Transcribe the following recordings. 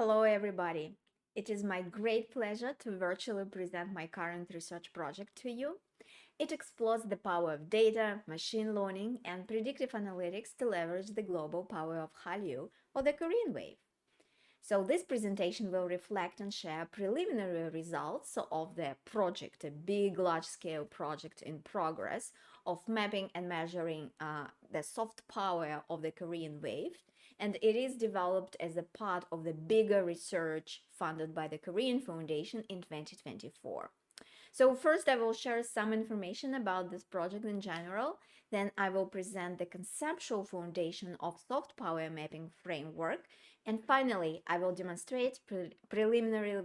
Hello, everybody. It is my great pleasure to virtually present my current research project to you. It explores the power of data, machine learning, and predictive analytics to leverage the global power of Hallyu, or the Korean wave. So this presentation will reflect and share preliminary results of the project, a big large-scale project in progress of mapping and measuring the soft power of the Korean wave. And it is developed as a part of the bigger research funded by the Korean Foundation in 2024. So first I will share some information about this project in general, then I will present the conceptual foundation of soft power mapping framework, and finally I will demonstrate preliminary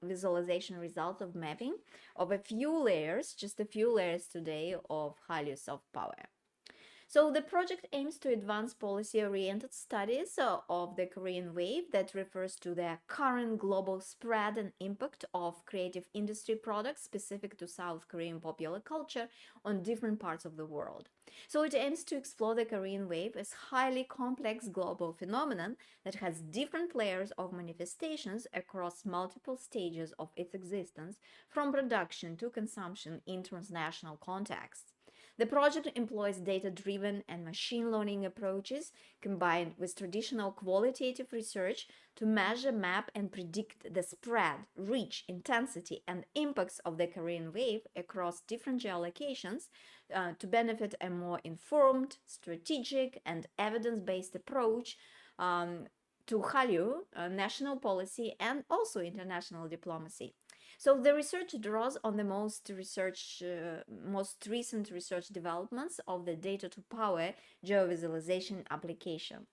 visualization results of mapping of a few layers, just a few layers today of Hallyu soft power. So the project aims to advance policy-oriented studies of the Korean wave that refers to the current global spread and impact of creative industry products specific to South Korean popular culture on different parts of the world. So it aims to explore the Korean wave as highly complex global phenomenon that has different layers of manifestations across multiple stages of its existence, from production to consumption in transnational contexts. The project employs data-driven and machine learning approaches combined with traditional qualitative research to measure, map, and predict the spread, reach, intensity, and impacts of the Korean wave across different geolocations to benefit a more informed, strategic, and evidence-based approach to Hallyu, national policy, and also international diplomacy. So the research draws on the most recent research developments of the data to power geovisualization application.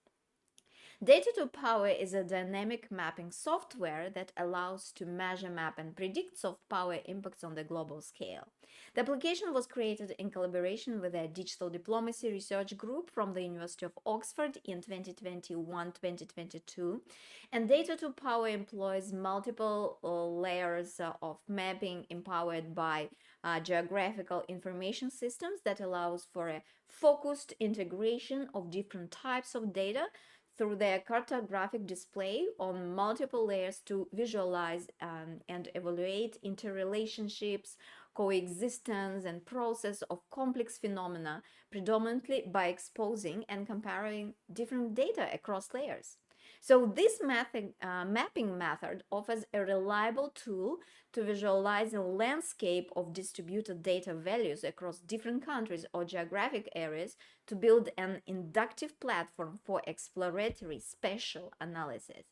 Data to Power is a dynamic mapping software that allows to measure, map, and predict soft power impacts on the global scale. The application was created in collaboration with a digital diplomacy research group from the University of Oxford in 2021-2022, and Data to Power employs multiple layers of mapping empowered by geographical information systems that allows for a focused integration of different types of data through their cartographic display on multiple layers to visualize and evaluate interrelationships, coexistence, and process of complex phenomena, predominantly by exposing and comparing different data across layers. So this mapping method offers a reliable tool to visualize a landscape of distributed data values across different countries or geographic areas to build an inductive platform for exploratory spatial analysis.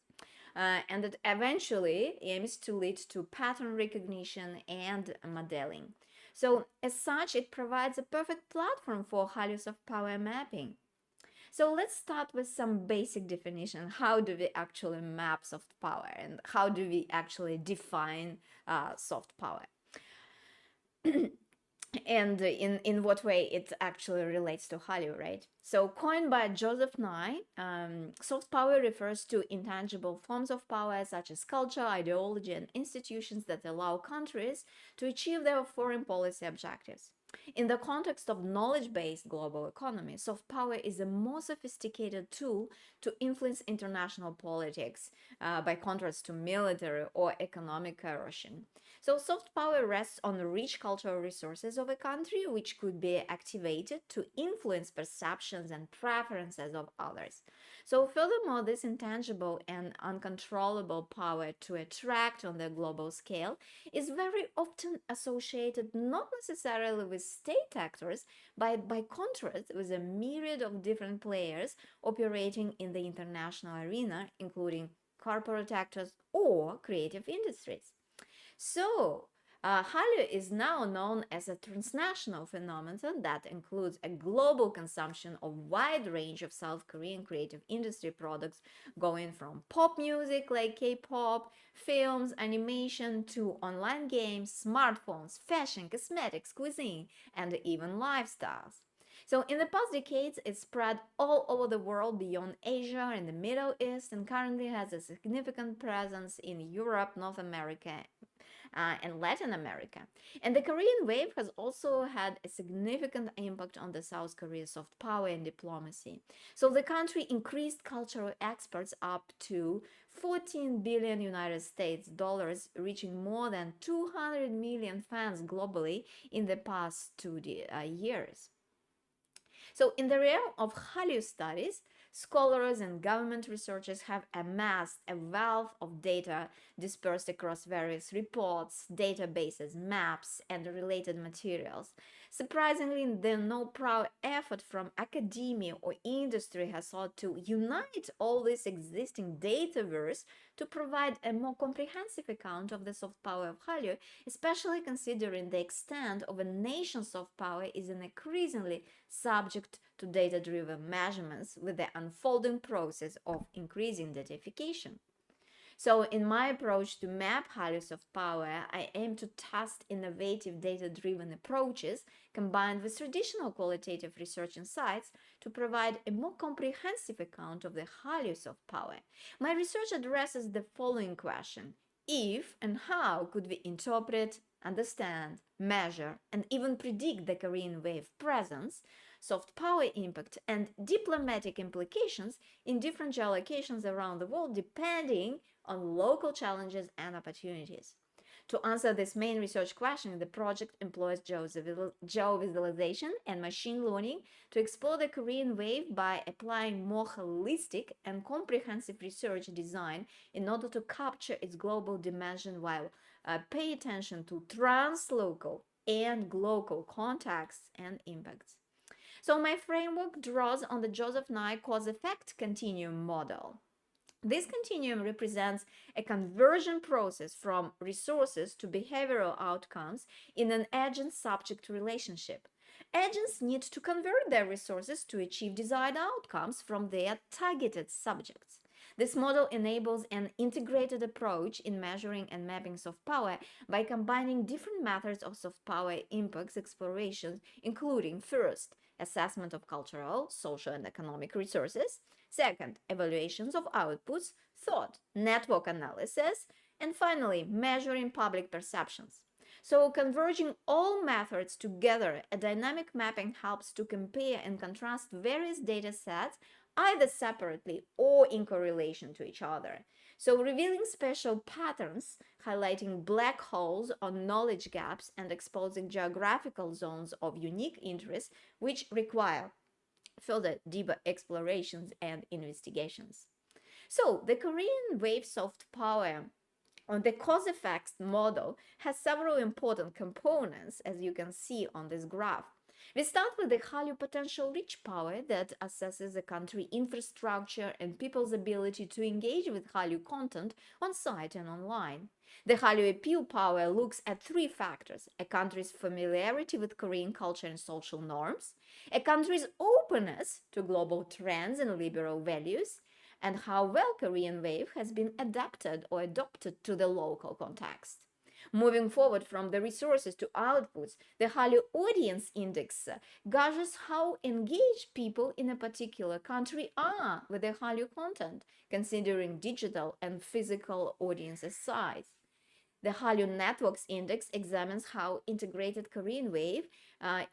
And it eventually aims to lead to pattern recognition and modeling. So as such, it provides a perfect platform for Hallyu soft power mapping. So let's start with some basic definition. How do we actually map soft power, and how do we actually define soft power? And in what way it actually relates to Hallyu, right? So coined by Joseph Nye, soft power refers to intangible forms of power such as culture, ideology, and institutions that allow countries to achieve their foreign policy objectives. In the context of knowledge-based global economy, soft power is a more sophisticated tool to influence international politics, by contrast to military or economic coercion. So soft power rests on the rich cultural resources of a country, which could be activated to influence perceptions and preferences of others. So furthermore, this intangible and uncontrollable power to attract on the global scale is very often associated not necessarily with state actors, but by contrast with a myriad of different players operating in the international arena, including corporate actors or creative industries. So, Hallyu is now known as a transnational phenomenon that includes a global consumption of wide range of South Korean creative industry products, going from pop music like K-pop, films, animation, to online games, smartphones, fashion, cosmetics, cuisine, and even lifestyles. So in the past decades, it spread all over the world beyond Asia and the Middle East, and currently has a significant presence in Europe, North America, and Latin America. And the Korean wave has also had a significant impact on the South Korea's soft power and diplomacy. So the country increased cultural exports up to 14 billion United States dollars, reaching more than 200 million fans globally in the past 2 years. So, in the realm of Hallyu studies, scholars and government researchers have amassed a wealth of data dispersed across various reports, databases, maps, and related materials. Surprisingly, no proud effort from academia or industry has sought to unite all this existing dataverse to provide a more comprehensive account of the soft power of Hallyu, especially considering the extent of a nation's soft power is an increasingly subject to data-driven measurements with the unfolding process of increasing datification. So in my approach to map Hallyu soft power, I aim to test innovative data-driven approaches combined with traditional qualitative research insights to provide a more comprehensive account of the Hallyu soft power. My research addresses the following question: if and how could we interpret, understand, measure, and even predict the Korean wave presence, soft power impact, and diplomatic implications in different geolocations around the world depending on local challenges and opportunities? To answer this main research question, the project employs geovisualization and machine learning to explore the Korean wave by applying more holistic and comprehensive research design in order to capture its global dimension while pay attention to translocal and global contexts and impacts. So my framework draws on the Joseph Nye cause-effect continuum model. This continuum represents a conversion process from resources to behavioral outcomes in an agent-subject relationship. Agents need to convert their resources to achieve desired outcomes from their targeted subjects. This model enables an integrated approach in measuring and mapping soft power by combining different methods of soft power impacts exploration, including first, assessment of cultural, social, and economic resources; second, evaluations of outputs; third, network analysis; and finally, measuring public perceptions. So, converging all methods together, a dynamic mapping helps to compare and contrast various data sets either separately or in correlation to each other. So, revealing special patterns, highlighting black holes or knowledge gaps, and exposing geographical zones of unique interest which require further deeper explorations and investigations. So, the Korean wave soft power on the cause effects model has several important components, as you can see on this graph. We start with the Hallyu potential reach power that assesses a country's infrastructure and people's ability to engage with Hallyu content on site and online. The Hallyu appeal power looks at three factors: a country's familiarity with Korean culture and social norms, a country's openness to global trends and liberal values, and how well Korean wave has been adapted or adopted to the local context. Moving forward from the resources to outputs, the Hallyu Audience Index gathers how engaged people in a particular country are with the Hallyu content, considering digital and physical audiences size. The Hallyu Networks Index examines how integrated Korean wave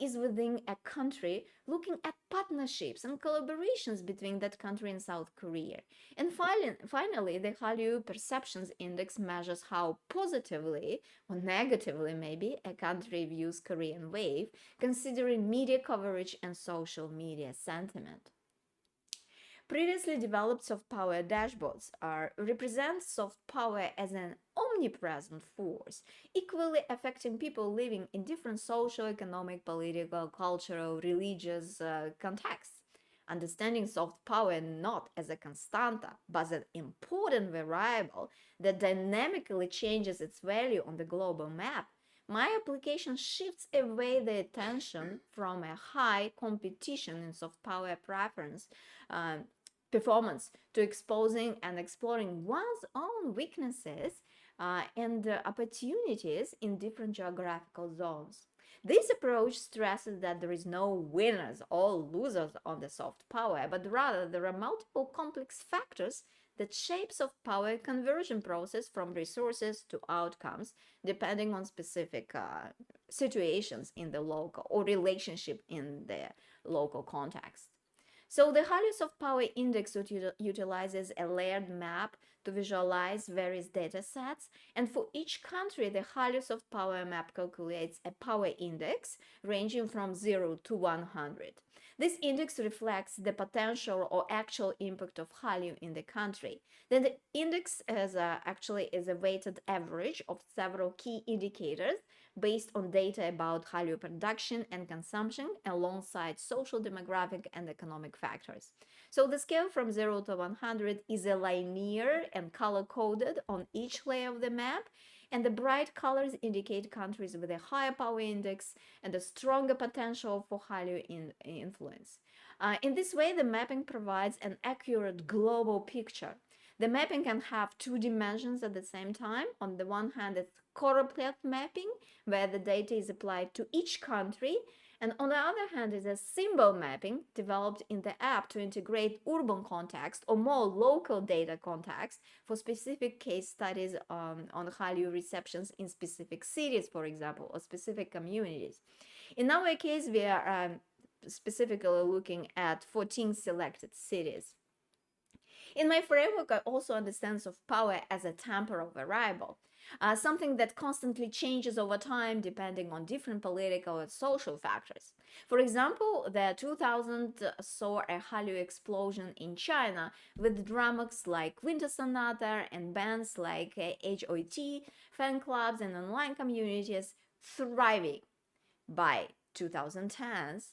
is within a country, looking at partnerships and collaborations between that country and South Korea. And finally, the Hallyu Perceptions Index measures how positively or negatively maybe a country views Korean wave, considering media coverage and social media sentiment. Previously developed soft power dashboards represent soft power as an omnipresent force, equally affecting people living in different social, economic, political, cultural, religious contexts. Understanding soft power not as a constanta, but as an important variable that dynamically changes its value on the global map, my application shifts away the attention from a high competition in soft power preference performance to exposing and exploring one's own weaknesses and opportunities in different geographical zones. This approach stresses that there is no winners or losers on the soft power, but rather there are multiple complex factors that shapes of power conversion process from resources to outcomes, depending on specific situations in the local or relationship in the local context. So the Hallyu of Power Index utilizes a layered map to visualize various data sets, and for each country, the Hallyu of Power map calculates a power index ranging from 0 to 100. This index reflects the potential or actual impact of Hallyu in the country. Then the index actually is a weighted average of several key indicators based on data about Hallyu production and consumption alongside social, demographic, and economic factors. So the scale from 0 to 100 is a linear and color-coded on each layer of the map, and the bright colors indicate countries with a higher power index and a stronger potential for Hallyu influence. In this way, the mapping provides an accurate global picture. The mapping can have two dimensions at the same time. On the one hand, it's choropleth mapping, where the data is applied to each country, and on the other hand is a symbol mapping developed in the app to integrate urban context or more local data context for specific case studies on Hallyu receptions in specific cities, for example, or specific communities. In our case, we are specifically looking at 14 selected cities. In my framework, I also understand of power as a temporal variable, something that constantly changes over time depending on different political and social factors. For example, the 2000 saw a Hallyu explosion in China with dramas like Winter Sonata and bands like HOT, fan clubs, and online communities thriving. By 2010s,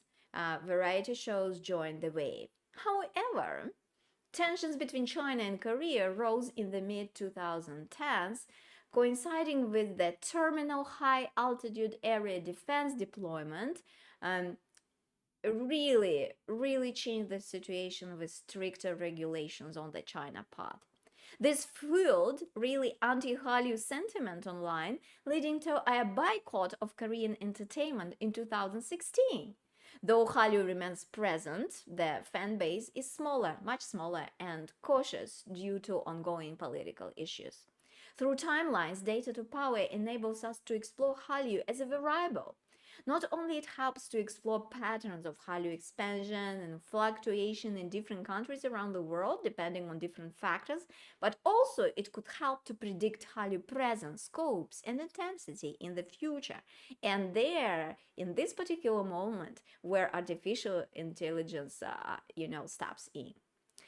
variety shows joined the wave. However, tensions between China and Korea rose in the mid-2010s, coinciding with the terminal high-altitude area defense deployment. Really changed the situation with stricter regulations on the China path. This fueled really anti-Hallyu sentiment online, leading to a boycott of Korean entertainment in 2016. Though Hallyu remains present, the fan base is smaller, much smaller, and cautious due to ongoing political issues. Through timelines, data to power enables us to explore Hallyu as a variable. Not only it helps to explore patterns of Hallyu expansion and fluctuation in different countries around the world, depending on different factors, but also it could help to predict Hallyu presence, scopes, and intensity in the future. And there, in this particular moment, where artificial intelligence, steps in.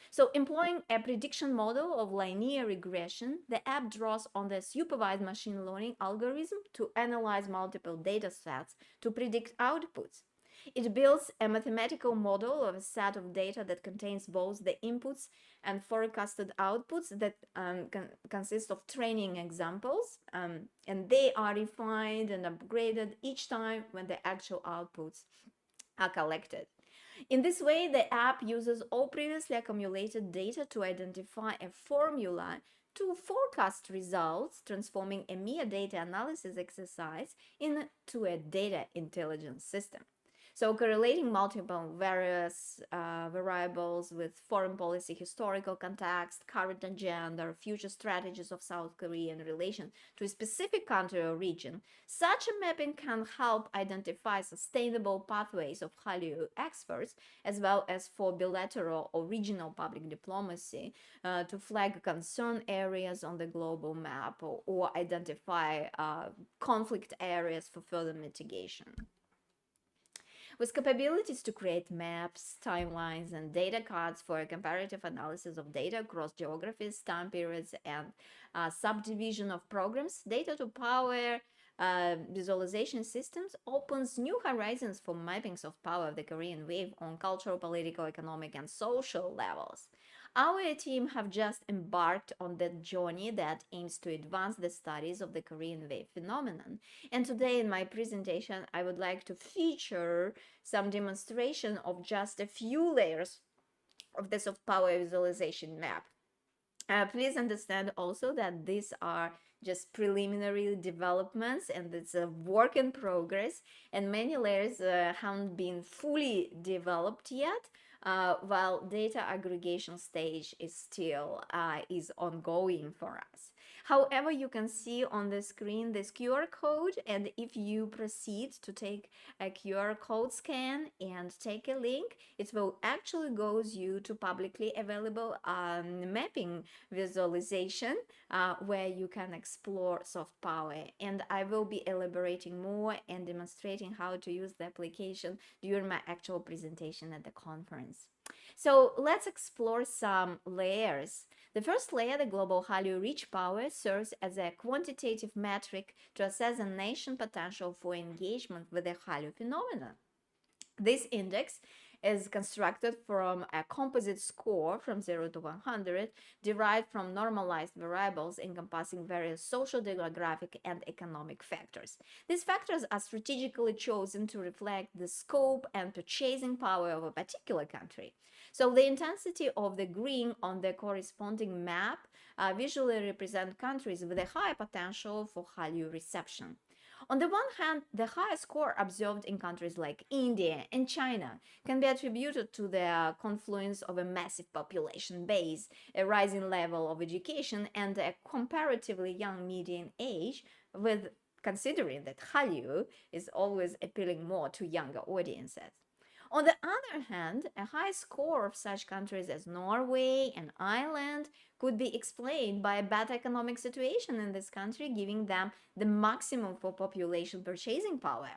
So employing a prediction model of linear regression, the app draws on the supervised machine learning algorithm to analyze multiple data sets to predict outputs. It builds a mathematical model of a set of data that contains both the inputs and forecasted outputs that consist of training examples, and they are refined and upgraded each time when the actual outputs are collected. In this way, the app uses all previously accumulated data to identify a formula to forecast results, transforming a mere data analysis exercise into a data intelligence system. So correlating multiple various variables with foreign policy, historical context, current agenda, future strategies of South Korea in relation to a specific country or region, such a mapping can help identify sustainable pathways of Hallyu experts, as well as for bilateral or regional public diplomacy to flag concern areas on the global map or identify conflict areas for further mitigation. With capabilities to create maps, timelines, and data cards for a comparative analysis of data across geographies, time periods, and subdivision of programs, data to power visualization systems opens new horizons for mappings of power of the Korean wave on cultural, political, economic, and social levels. Our team have just embarked on that journey that aims to advance the studies of the Korean wave phenomenon. And today in my presentation, I would like to feature some demonstration of just a few layers of the soft power visualization map. Please understand also that these are just preliminary developments, and it's a work in progress, and many layers haven't been fully developed yet, while data aggregation stage is still is ongoing for us. However, you can see on the screen this QR code, and if you proceed to take a QR code scan and take a link, it will actually goes you to publicly available mapping visualization where you can explore soft power. And I will be elaborating more and demonstrating how to use the application during my actual presentation at the conference. So let's explore some layers. The first layer, the global Hallyu reach power, serves as a quantitative metric to assess a nation's potential for engagement with the Hallyu phenomenon. This index is constructed from a composite score from 0 to 100, derived from normalized variables encompassing various social, demographic, and economic factors. These factors are strategically chosen to reflect the scope and purchasing power of a particular country. So the intensity of the green on the corresponding map visually represent countries with a high potential for Hallyu reception. On the one hand, the high score observed in countries like India and China can be attributed to the confluence of a massive population base, a rising level of education, and a comparatively young median age, with considering that Hallyu is always appealing more to younger audiences. On the other hand, a high score of such countries as Norway and Ireland could be explained by a bad economic situation in this country, giving them the maximum for population purchasing power.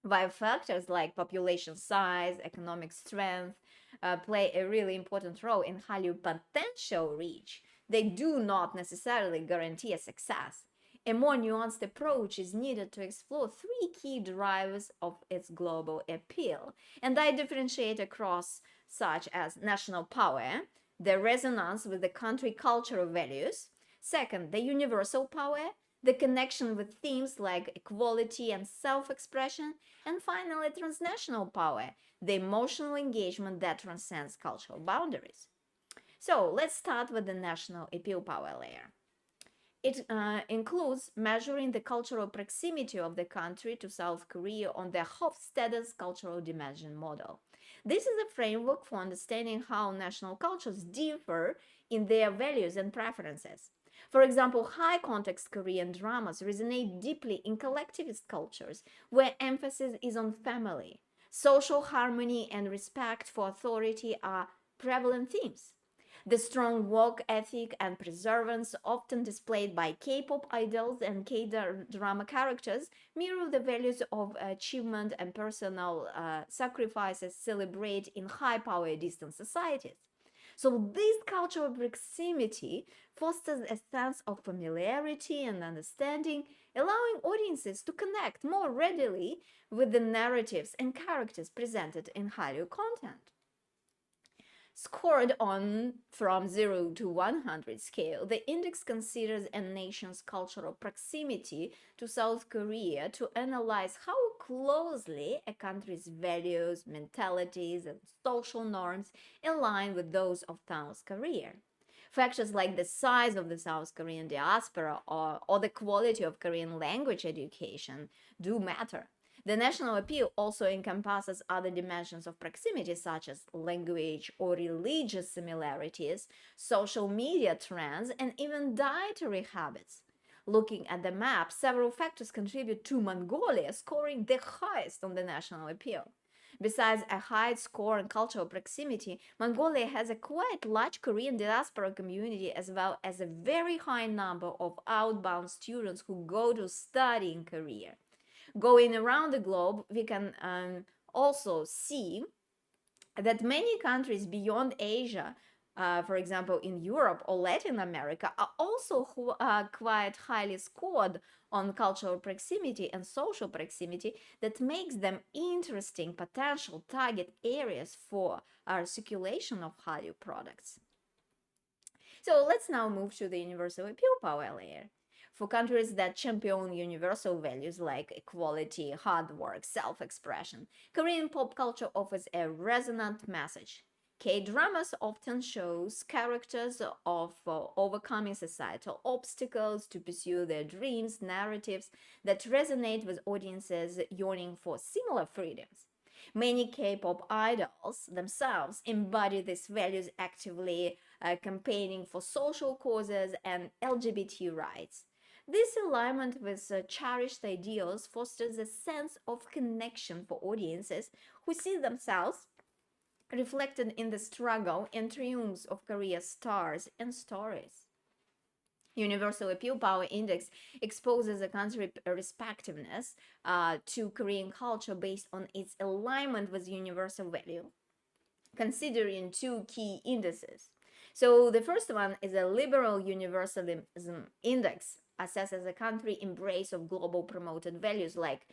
While factors like population size, economic strength play a really important role in Hallyu potential reach, they do not necessarily guarantee a success. A more nuanced approach is needed to explore three key drivers of its global appeal, and I differentiate across such as national power, the resonance with the country cultural values, second, the universal power, the connection with themes like equality and self-expression, and finally, transnational power, the emotional engagement that transcends cultural boundaries. So let's start with the national appeal power layer. It includes measuring the cultural proximity of the country to South Korea on the Hofstede's cultural dimension model. This is a framework for understanding how national cultures differ in their values and preferences. For example, high context Korean dramas resonate deeply in collectivist cultures where emphasis is on family. Social harmony and respect for authority are prevalent themes. The strong work ethic and perseverance often displayed by K-pop idols and K-drama characters mirror the values of achievement and personal sacrifices celebrated in high-power distant societies. So this cultural proximity fosters a sense of familiarity and understanding, allowing audiences to connect more readily with the narratives and characters presented in Hallyu content. Scored on from 0 to 100 scale, the index considers a nation's cultural proximity to South Korea to analyze how closely a country's values, mentalities, and social norms align with those of South Korea. Factors like the size of the South Korean diaspora or the quality of Korean language education do matter. The national appeal also encompasses other dimensions of proximity, such as language or religious similarities, social media trends, and even dietary habits. Looking at the map, several factors contribute to Mongolia scoring the highest on the national appeal. Besides a high score on cultural proximity, Mongolia has a quite large Korean diaspora community as well as a very high number of outbound students who go to study in Korea. Going around the globe, we can also see that many countries beyond Asia, for example, in Europe or Latin America, are also quite highly scored on cultural proximity and social proximity that makes them interesting potential target areas for our circulation of Hallyu products. So let's now move to the universal appeal power layer. For countries that champion universal values like equality, hard work, self-expression, Korean pop culture offers a resonant message. K-dramas often shows characters of overcoming societal obstacles to pursue their dreams, narratives that resonate with audiences yearning for similar freedoms. Many K-pop idols themselves embody these values, actively campaigning for social causes and LGBT rights. This alignment with cherished ideals fosters a sense of connection for audiences who see themselves reflected in the struggle and triumphs of Korea's stars and stories. Universal Appeal Power Index exposes a country's respectiveness to Korean culture based on its alignment with universal value, considering two key indices. So the first one is a liberal universalism index, assesses a country's embrace of global promoted values like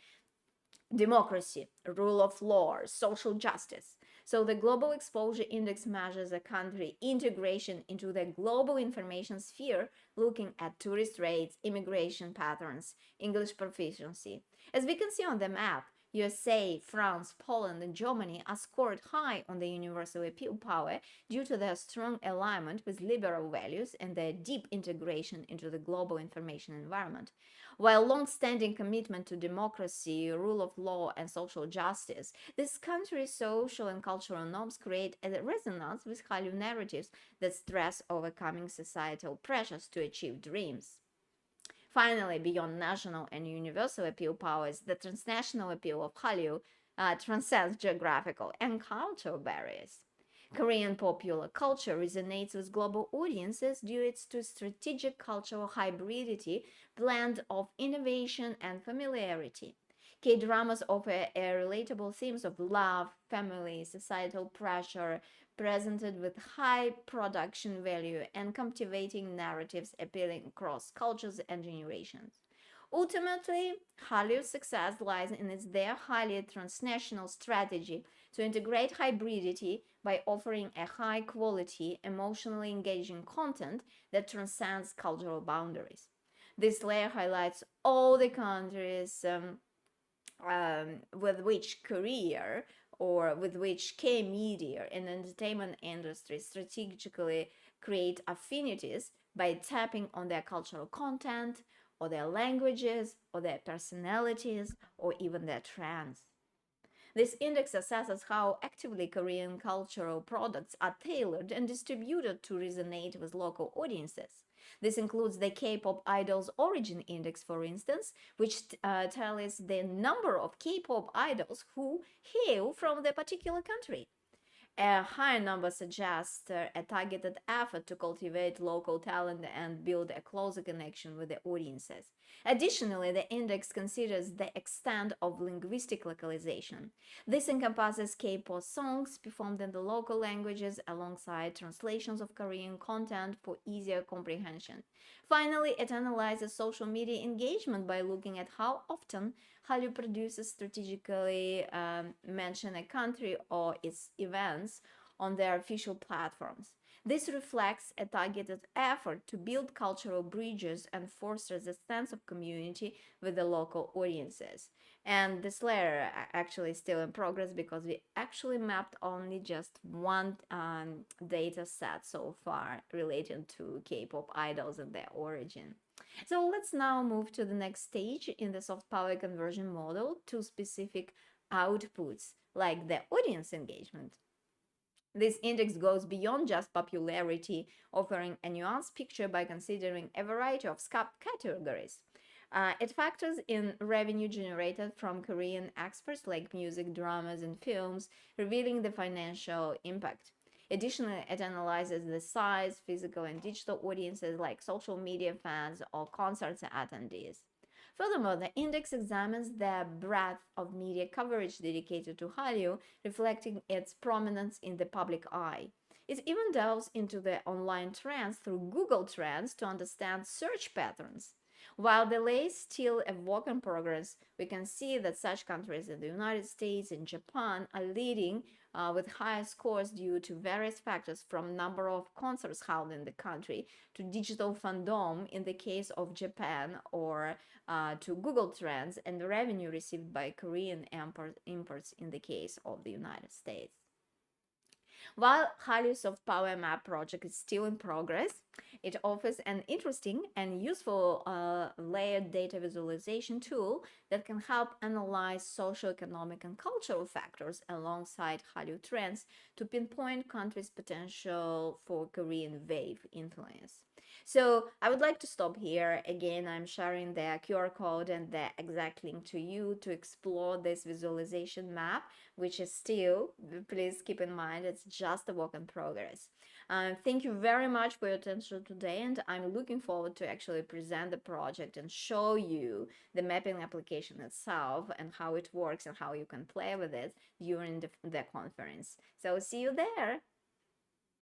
democracy, rule of law, social justice. So the Global Exposure Index measures a country integration into the global information sphere, looking at tourist rates, immigration patterns, English proficiency. As we can see on the map, USA, France, Poland, and Germany are scored high on the universal appeal power due to their strong alignment with liberal values and their deep integration into the global information environment. While long-standing commitment to democracy, rule of law, and social justice, this country's social and cultural norms create a resonance with Hallyu narratives that stress overcoming societal pressures to achieve dreams. Finally, beyond national and universal appeal powers, the transnational appeal of Hallyu transcends geographical and cultural barriers. Korean popular culture resonates with global audiences due to strategic cultural hybridity, blend of innovation and familiarity. K-dramas offer a relatable themes of love, family, societal pressure, presented with high production value and captivating narratives appealing across cultures and generations. Ultimately, Hollywood's success lies in their highly transnational strategy to integrate hybridity by offering a high quality, emotionally engaging content that transcends cultural boundaries. This layer highlights all the countries with which Korea or with which K media and entertainment industry strategically create affinities by tapping on their cultural content, or their languages, or their personalities, or even their trends. This index assesses how actively Korean cultural products are tailored and distributed to resonate with local audiences. This includes the K-pop Idols Origin Index, for instance, which tallies the number of K-pop idols who hail from the particular country. A higher number suggests a targeted effort to cultivate local talent and build a closer connection with the audiences. Additionally, the index considers the extent of linguistic localization. This encompasses K-pop songs performed in the local languages alongside translations of Korean content for easier comprehension. Finally, it analyzes social media engagement by looking at how often Hallyu producers strategically mention a country or its events on their official platforms. This reflects a targeted effort to build cultural bridges and fosters a sense of community with the local audiences. And this layer actually is still in progress because we actually mapped only just one data set so far related to K-pop idols and their origin. So let's now move to the next stage in the soft power conversion model to specific outputs like the audience engagement. This index goes beyond just popularity, offering a nuanced picture by considering a variety of categories. It factors in revenue generated from Korean experts like music, dramas, and films, revealing the financial impact. Additionally, it analyzes the size, physical, and digital audiences like social media fans or concerts attendees. Furthermore, the index examines the breadth of media coverage dedicated to Hallyu, reflecting its prominence in the public eye. It even delves into the online trends through Google Trends to understand search patterns. While the delay is still a work in progress, we can see that such countries as the United States and Japan are leading with higher scores due to various factors, from number of concerts held in the country to digital fandom in the case of Japan, or to Google Trends and the revenue received by Korean imports in the case of the United States. While Hallyu Soft Power Map project is still in progress, it offers an interesting and useful layered data visualization tool that can help analyze socioeconomic and cultural factors alongside Hallyu trends to pinpoint countries' potential for Korean wave influence. So I would like to stop here. Again, I'm sharing the QR code and the exact link to you to explore this visualization map, which is still, please keep in mind, it's just a work in progress. Thank you very much for your attention today, and I'm looking forward to actually present the project and show you the mapping application itself and how it works and how you can play with it during the conference. So see you there.